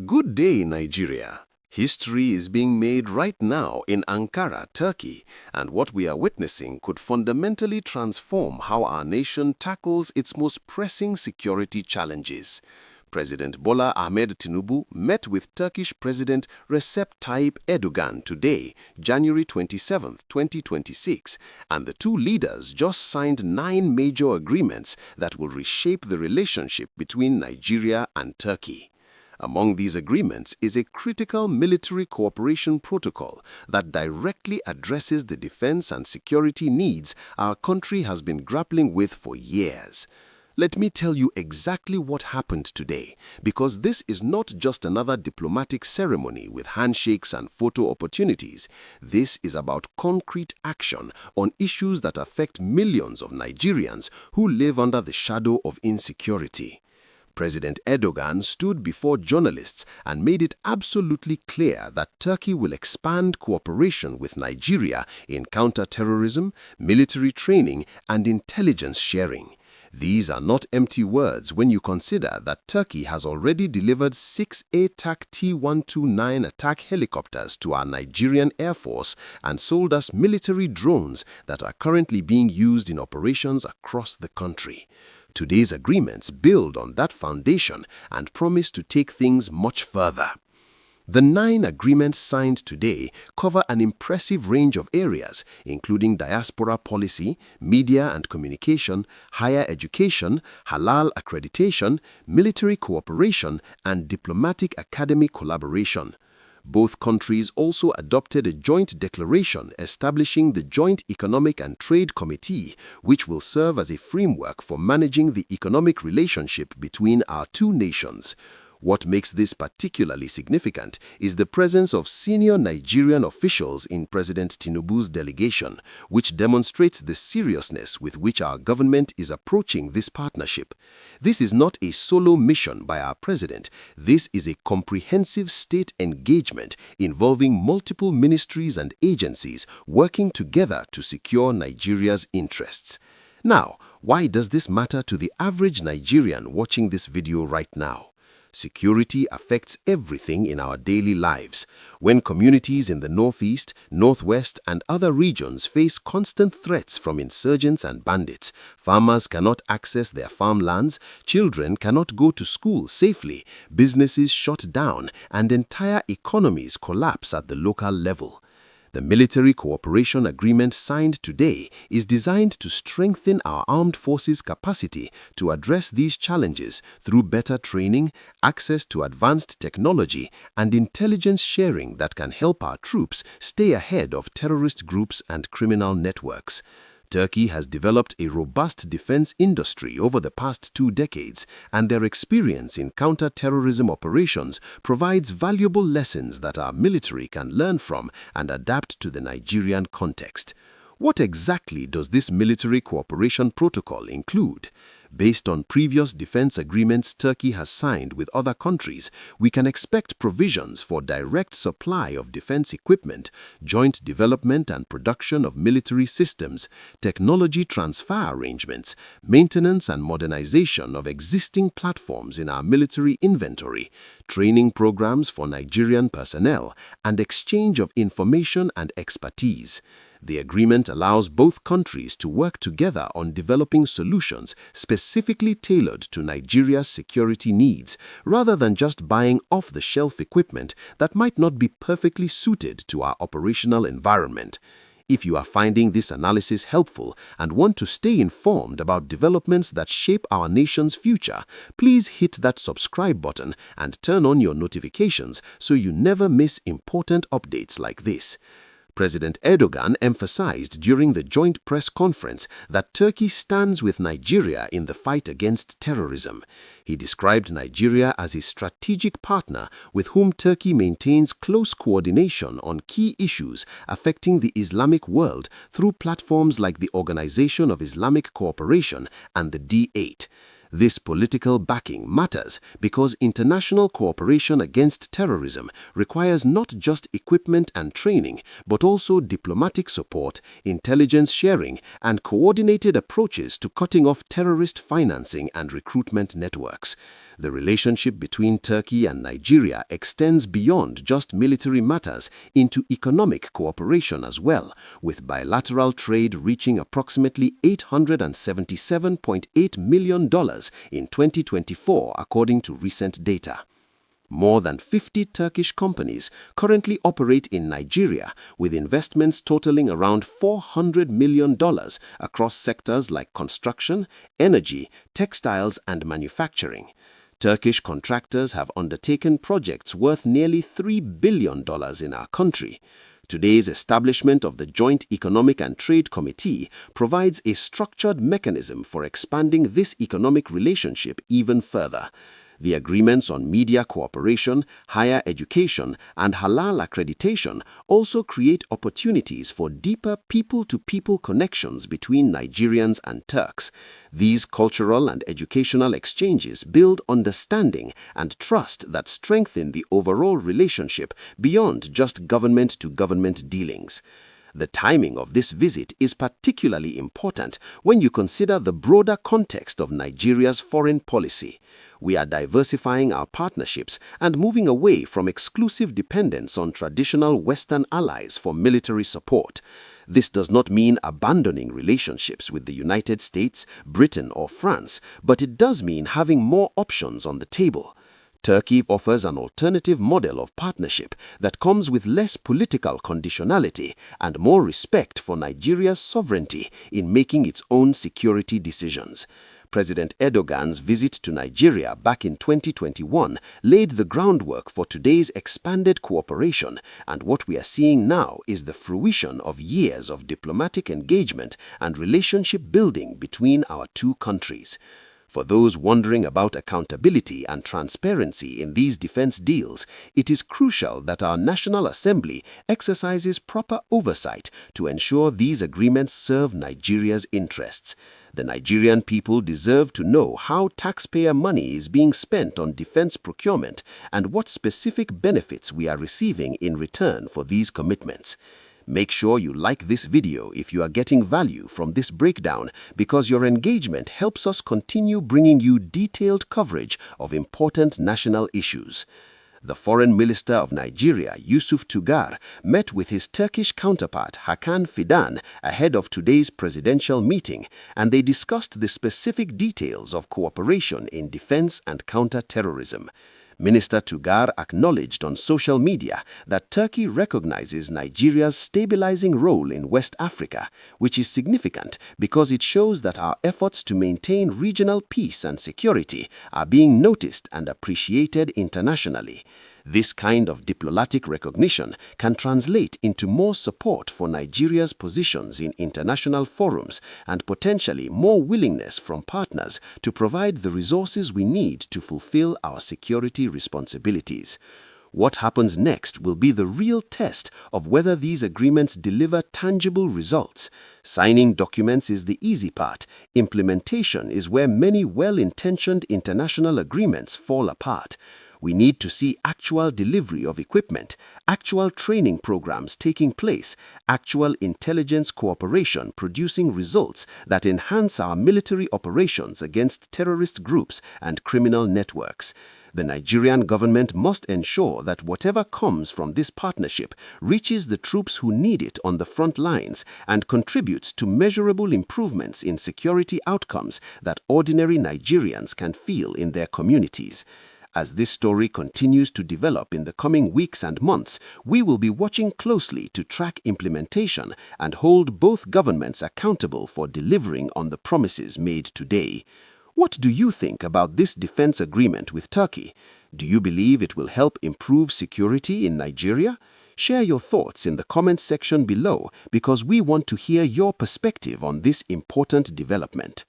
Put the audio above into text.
Good day, Nigeria. History is being made right now in Ankara, Turkey, and what we are witnessing could fundamentally transform how our nation tackles its most pressing security challenges. President Bola Ahmed Tinubu met with Turkish President Recep Tayyip Erdogan today, January 27, 2026, and the two leaders just signed 9 major agreements that will reshape the relationship between Nigeria and Turkey. Among these agreements is a critical military cooperation protocol that directly addresses the defense and security needs our country has been grappling with for years. Let me tell you exactly what happened today, because this is not just another diplomatic ceremony with handshakes and photo opportunities. This is about concrete action on issues that affect millions of Nigerians who live under the shadow of insecurity. President Erdogan stood before journalists and made it absolutely clear that Turkey will expand cooperation with Nigeria in counterterrorism, military training, and intelligence sharing. These are not empty words when you consider that Turkey has already delivered 6 ATAC T-129 attack helicopters to our Nigerian Air Force and sold us military drones that are currently being used in operations across the country. Today's agreements build on that foundation and promise to take things much further. The 9 agreements signed today cover an impressive range of areas, including diaspora policy, media and communication, higher education, halal accreditation, military cooperation, and diplomatic academy collaboration. Both countries also adopted a joint declaration establishing the Joint Economic and Trade Committee, which will serve as a framework for managing the economic relationship between our two nations. What makes this particularly significant is the presence of senior Nigerian officials in President Tinubu's delegation, which demonstrates the seriousness with which our government is approaching this partnership. This is not a solo mission by our president. This is a comprehensive state engagement involving multiple ministries and agencies working together to secure Nigeria's interests. Now, why does this matter to the average Nigerian watching this video right now? Security affects everything in our daily lives. When communities in the northeast, northwest, and other regions face constant threats from insurgents and bandits, farmers cannot access their farmlands, children cannot go to school safely, businesses shut down, and entire economies collapse at the local level. The military cooperation agreement signed today is designed to strengthen our armed forces' capacity to address these challenges through better training, access to advanced technology, and intelligence sharing that can help our troops stay ahead of terrorist groups and criminal networks. Turkey has developed a robust defense industry over the past 2 decades, and their experience in counter-terrorism operations provides valuable lessons that our military can learn from and adapt to the Nigerian context. What exactly does this military cooperation protocol include? Based on previous defense agreements Turkey has signed with other countries, we can expect provisions for direct supply of defense equipment, joint development and production of military systems, technology transfer arrangements, maintenance and modernization of existing platforms in our military inventory, training programs for Nigerian personnel, and exchange of information and expertise. The agreement allows both countries to work together on developing solutions specifically tailored to Nigeria's security needs, rather than just buying off-the-shelf equipment that might not be perfectly suited to our operational environment. If you are finding this analysis helpful and want to stay informed about developments that shape our nation's future, please hit that subscribe button and turn on your notifications so you never miss important updates like this. President Erdogan emphasized during the joint press conference that Turkey stands with Nigeria in the fight against terrorism. He described Nigeria as a strategic partner with whom Turkey maintains close coordination on key issues affecting the Islamic world through platforms like the Organization of Islamic Cooperation and the D8. This political backing matters because international cooperation against terrorism requires not just equipment and training, but also diplomatic support, intelligence sharing, and coordinated approaches to cutting off terrorist financing and recruitment networks. The relationship between Turkey and Nigeria extends beyond just military matters into economic cooperation as well, with bilateral trade reaching approximately $877.8 million in 2024, according to recent data. More than 50 Turkish companies currently operate in Nigeria, with investments totaling around $400 million across sectors like construction, energy, textiles, and manufacturing. Turkish contractors have undertaken projects worth nearly $3 billion in our country. Today's establishment of the Joint Economic and Trade Committee provides a structured mechanism for expanding this economic relationship even further. The agreements on media cooperation, higher education, and halal accreditation also create opportunities for deeper people-to-people connections between Nigerians and Turks. These cultural and educational exchanges build understanding and trust that strengthen the overall relationship beyond just government-to-government dealings. The timing of this visit is particularly important when you consider the broader context of Nigeria's foreign policy. We are diversifying our partnerships and moving away from exclusive dependence on traditional Western allies for military support. This does not mean abandoning relationships with the United States, Britain, or France, but it does mean having more options on the table. Turkey offers an alternative model of partnership that comes with less political conditionality and more respect for Nigeria's sovereignty in making its own security decisions. President Erdogan's visit to Nigeria back in 2021 laid the groundwork for today's expanded cooperation, and what we are seeing now is the fruition of years of diplomatic engagement and relationship building between our two countries. For those wondering about accountability and transparency in these defense deals, it is crucial that our National Assembly exercises proper oversight to ensure these agreements serve Nigeria's interests. The Nigerian people deserve to know how taxpayer money is being spent on defense procurement and what specific benefits we are receiving in return for these commitments. Make sure you like this video if you are getting value from this breakdown, because your engagement helps us continue bringing you detailed coverage of important national issues. The Foreign Minister of Nigeria, Yusuf Tugar, met with his Turkish counterpart Hakan Fidan ahead of today's presidential meeting, and they discussed the specific details of cooperation in defense and counter-terrorism. Minister Tugar acknowledged on social media that Turkey recognizes Nigeria's stabilizing role in West Africa, which is significant because it shows that our efforts to maintain regional peace and security are being noticed and appreciated internationally. This kind of diplomatic recognition can translate into more support for Nigeria's positions in international forums and potentially more willingness from partners to provide the resources we need to fulfill our security responsibilities. What happens next will be the real test of whether these agreements deliver tangible results. Signing documents is the easy part. Implementation is where many well-intentioned international agreements fall apart. We need to see actual delivery of equipment, actual training programs taking place, actual intelligence cooperation producing results that enhance our military operations against terrorist groups and criminal networks. The Nigerian government must ensure that whatever comes from this partnership reaches the troops who need it on the front lines and contributes to measurable improvements in security outcomes that ordinary Nigerians can feel in their communities. As this story continues to develop in the coming weeks and months, we will be watching closely to track implementation and hold both governments accountable for delivering on the promises made today. What do you think about this defense agreement with Turkey? Do you believe it will help improve security in Nigeria? Share your thoughts in the comments section below, because we want to hear your perspective on this important development.